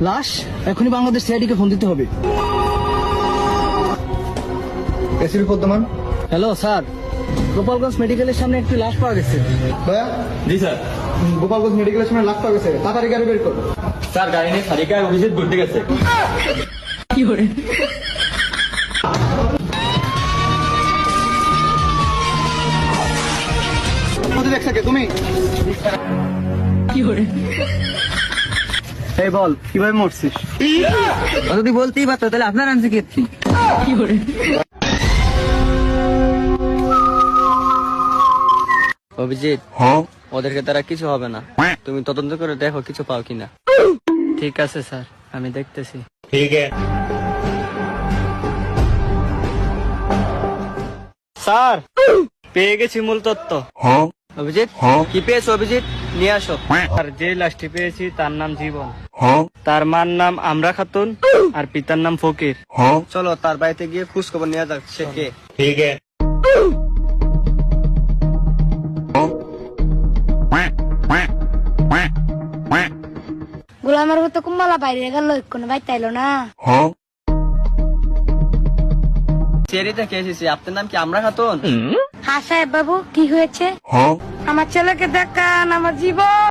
লাশ এখনই বাংলাদেশ সিআইডিকে ফোন দিতে হবে। এসিপি পদ্মমান। হ্যালো স্যার, গোপালগঞ্জ মেডিকেলের সামনে একটি লাশ পাওয়া গেছে। ভাইয়া। জি স্যার। গোপালগঞ্জ মেডিকেলের সামনে লাশ পাওয়া গেছে, তাড়াতাড়ি গাড়ি বের কর। স্যার গাড়ি নিয়ে সারিকায় অভিজিৎ ঘুরতে গেছে। দেখছে কে তুমি? এই বল, কিভাবে মরছিস? যদি বলতেই পারতো তাহলে আপনার আনছে কি? অভিজিৎ, ওদেরকে তারা কিছু হবে না, তুমি তদন্ত করে দেখো কিছু পাও কিনা। ঠিক আছে স্যার, আমি দেখতেছি। ঠিক আছে স্যার, পেয়ে গেছি মূল তথ্য। অভিজিৎ, কি পেয়েছো অভিজিৎ? নিয়ে আসো। আর যে লাশটি পেয়েছি তার নাম জীবন, তার মার নাম আমরা খাতুন, আর পিতার নাম ফকির। চলো তার বাড়িতে গিয়ে খোঁজ খবর নেওয়া যাক সে কে। ঠিক আছে। গোলামের মতো কুম্বালা বাইরে গেল, কোনো বাইতে আইলো না। চেরিতে কে এসেছি, আপনার নাম কি আমরা খাতুন? হ্যাঁ সাহেব বাবু, কি হয়েছে? আমার ছেলেকে দেখান, আমার জীবন।